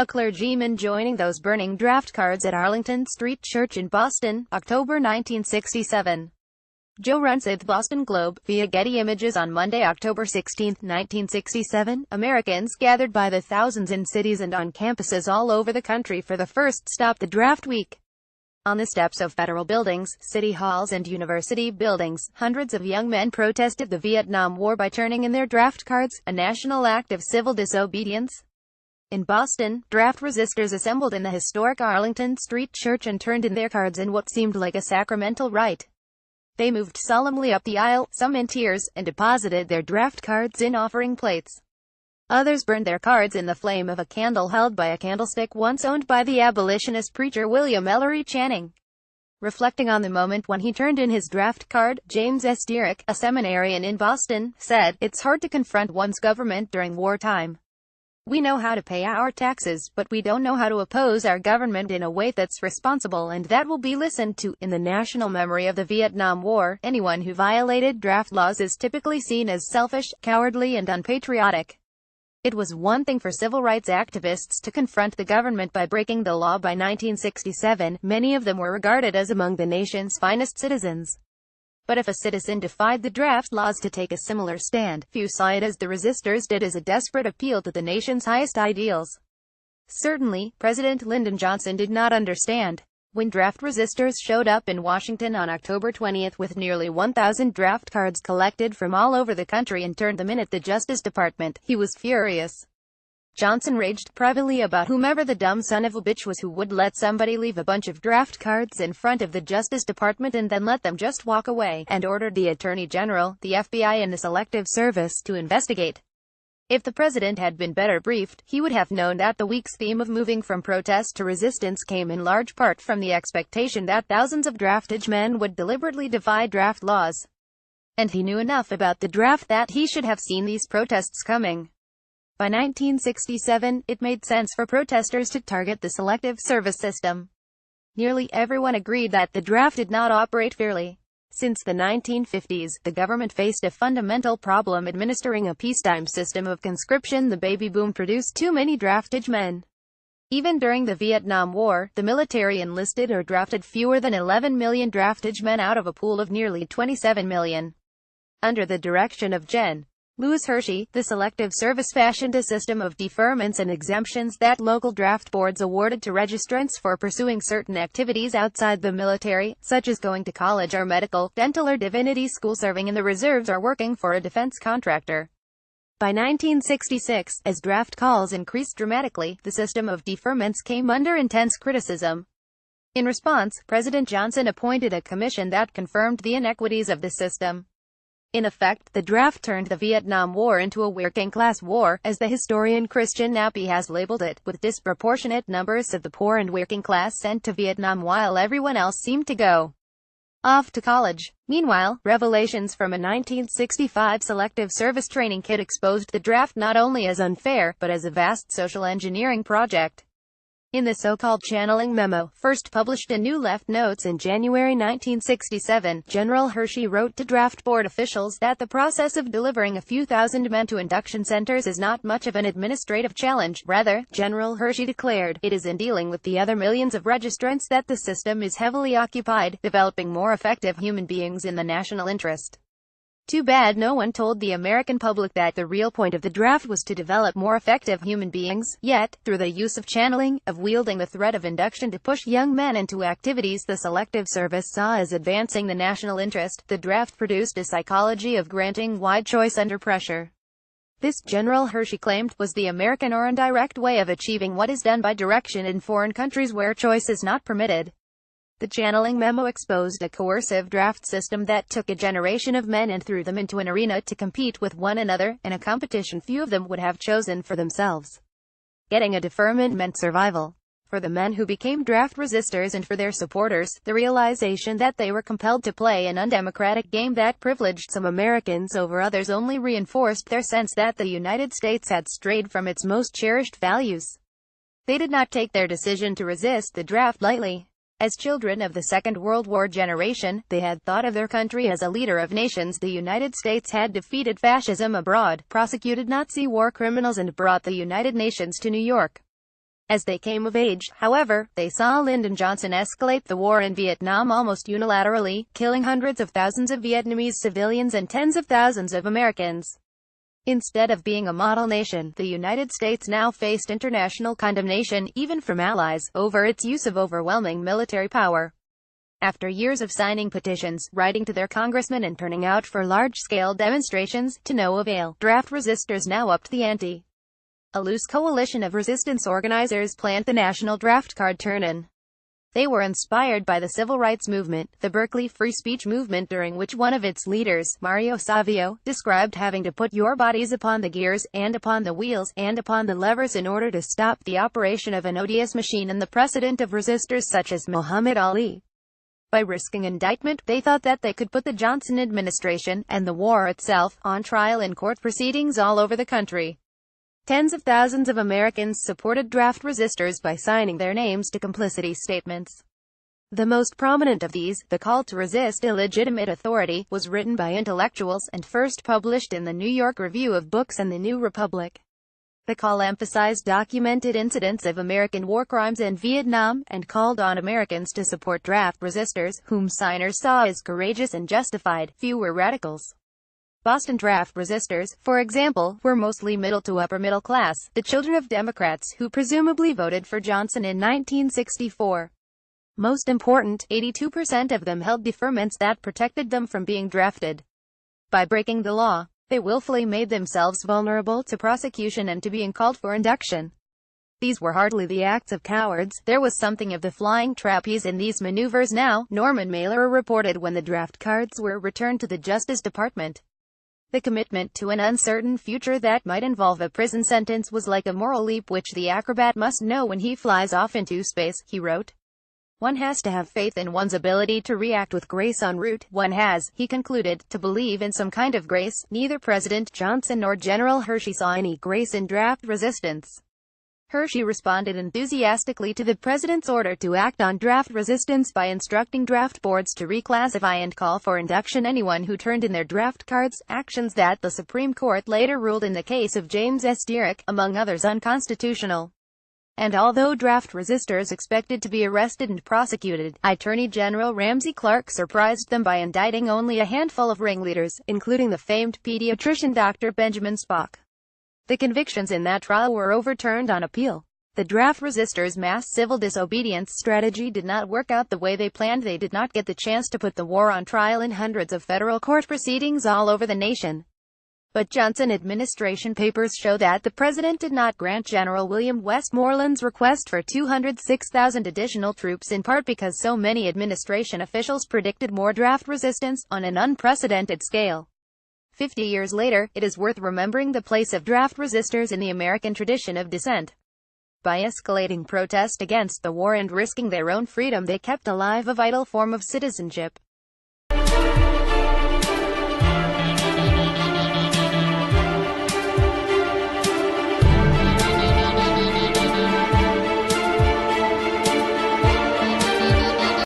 A clergyman joining those burning draft cards at Arlington Street Church in Boston, October 1967. Joe Runseth, Boston Globe, via Getty Images on Monday, October 16, 1967, Americans gathered by the thousands in cities and on campuses all over the country for the first stop the draft week. On the steps of federal buildings, city halls and university buildings, hundreds of young men protested the Vietnam War by turning in their draft cards, a national act of civil disobedience. In Boston, draft resistors assembled in the historic Arlington Street Church and turned in their cards in what seemed like a sacramental rite. They moved solemnly up the aisle, some in tears, and deposited their draft cards in offering plates. Others burned their cards in the flame of a candle held by a candlestick once owned by the abolitionist preacher William Ellery Channing. Reflecting on the moment when he turned in his draft card, James S. Derrick, a seminarian in Boston, said, "It's hard to confront one's government during wartime. We know how to pay our taxes, but we don't know how to oppose our government in a way that's responsible and that will be listened to." In the national memory of the Vietnam War, anyone who violated draft laws is typically seen as selfish, cowardly and unpatriotic. It was one thing for civil rights activists to confront the government by breaking the law. By 1967, many of them were regarded as among the nation's finest citizens. But if a citizen defied the draft laws to take a similar stand, few saw it as the resistors did as a desperate appeal to the nation's highest ideals. Certainly, President Lyndon Johnson did not understand. When draft resistors showed up in Washington on October 20 with nearly 1,000 draft cards collected from all over the country and turned them in at the Justice Department, he was furious. Johnson raged privately about whomever the dumb son of a bitch was who would let somebody leave a bunch of draft cards in front of the Justice Department and then let them just walk away, and ordered the Attorney General, the FBI and the Selective Service to investigate. If the president had been better briefed, he would have known that the week's theme of moving from protest to resistance came in large part from the expectation that thousands of draftage men would deliberately defy draft laws. And he knew enough about the draft that he should have seen these protests coming. By 1967, it made sense for protesters to target the Selective Service system. Nearly everyone agreed that the draft did not operate fairly. Since the 1950s, the government faced a fundamental problem administering a peacetime system of conscription. The baby boom produced too many draftage men. Even during the Vietnam War, the military enlisted or drafted fewer than 11 million draftage men out of a pool of nearly 27 million. Under the direction of Gen. Louis Hershey, the Selective Service fashioned a system of deferments and exemptions that local draft boards awarded to registrants for pursuing certain activities outside the military, such as going to college or medical, dental or divinity school, serving in the reserves, or working for a defense contractor. By 1966, as draft calls increased dramatically, the system of deferments came under intense criticism. In response, President Johnson appointed a commission that confirmed the inequities of the system. In effect, the draft turned the Vietnam War into a working-class war, as the historian Christian Nappy has labeled it, with disproportionate numbers of the poor and working class sent to Vietnam while everyone else seemed to go off to college. Meanwhile, revelations from a 1965 Selective Service training kit exposed the draft not only as unfair, but as a vast social engineering project. In the so-called channeling memo, first published in New Left Notes in January 1967, General Hershey wrote to draft board officials that the process of delivering a few thousand men to induction centers is not much of an administrative challenge. Rather, General Hershey declared, it is in dealing with the other millions of registrants that the system is heavily occupied, developing more effective human beings in the national interest. Too bad no one told the American public that the real point of the draft was to develop more effective human beings. Yet, through the use of channeling, of wielding the threat of induction to push young men into activities the Selective Service saw as advancing the national interest, the draft produced a psychology of granting wide choice under pressure. This, General Hershey claimed, was the American or indirect way of achieving what is done by direction in foreign countries where choice is not permitted. The channeling memo exposed a coercive draft system that took a generation of men and threw them into an arena to compete with one another, in a competition few of them would have chosen for themselves. Getting a deferment meant survival. For the men who became draft resistors and for their supporters, the realization that they were compelled to play an undemocratic game that privileged some Americans over others only reinforced their sense that the United States had strayed from its most cherished values. They did not take their decision to resist the draft lightly. As children of the Second World War generation, they had thought of their country as a leader of nations. The United States had defeated fascism abroad, prosecuted Nazi war criminals and brought the United Nations to New York. As they came of age, however, they saw Lyndon Johnson escalate the war in Vietnam almost unilaterally, killing hundreds of thousands of Vietnamese civilians and tens of thousands of Americans. Instead of being a model nation, the United States now faced international condemnation, even from allies, over its use of overwhelming military power. After years of signing petitions, writing to their congressmen and turning out for large-scale demonstrations, to no avail, draft resistors now upped the ante. A loose coalition of resistance organizers planned the National Draft Card Turn-In. They were inspired by the civil rights movement, the Berkeley free speech movement, during which one of its leaders, Mario Savio, described having to put your bodies upon the gears, and upon the wheels, and upon the levers in order to stop the operation of an odious machine, and the precedent of resistors such as Muhammad Ali. By risking indictment, they thought that they could put the Johnson administration, and the war itself, on trial in court proceedings all over the country. Tens of thousands of Americans supported draft resistors by signing their names to complicity statements. The most prominent of these, The Call to Resist Illegitimate Authority, was written by intellectuals, and first published in the New York Review of Books and the New Republic. The call emphasized documented incidents of American war crimes in Vietnam, and called on Americans to support draft resistors, whom signers saw as courageous and justified. Few were radicals. Boston draft resistors, for example, were mostly middle to upper middle class, the children of Democrats who presumably voted for Johnson in 1964. Most important, 82% of them held deferments that protected them from being drafted. By breaking the law, they willfully made themselves vulnerable to prosecution and to being called for induction. These were hardly the acts of cowards. There was something of the flying trapeze in these maneuvers now, Norman Mailer reported when the draft cards were returned to the Justice Department. The commitment to an uncertain future that might involve a prison sentence was like a moral leap which the acrobat must know when he flies off into space, he wrote. One has to have faith in one's ability to react with grace en route. One has, he concluded, to believe in some kind of grace. Neither President Johnson nor General Hershey saw any grace in draft resistance. Hershey responded enthusiastically to the president's order to act on draft resistance by instructing draft boards to reclassify and call for induction anyone who turned in their draft cards, actions that the Supreme Court later ruled in the case of James S. Derrick, among others, unconstitutional. And although draft resistors expected to be arrested and prosecuted, Attorney General Ramsey Clark surprised them by indicting only a handful of ringleaders, including the famed pediatrician Dr. Benjamin Spock. The convictions in that trial were overturned on appeal. The draft resistors' mass civil disobedience strategy did not work out the way they planned. They did not get the chance to put the war on trial in hundreds of federal court proceedings all over the nation. But Johnson administration papers show that the president did not grant General William Westmoreland's request for 206,000 additional troops, in part because so many administration officials predicted more draft resistance, on an unprecedented scale. 50 years later, it is worth remembering the place of draft resistors in the American tradition of dissent. By escalating protest against the war and risking their own freedom, they kept alive a vital form of citizenship.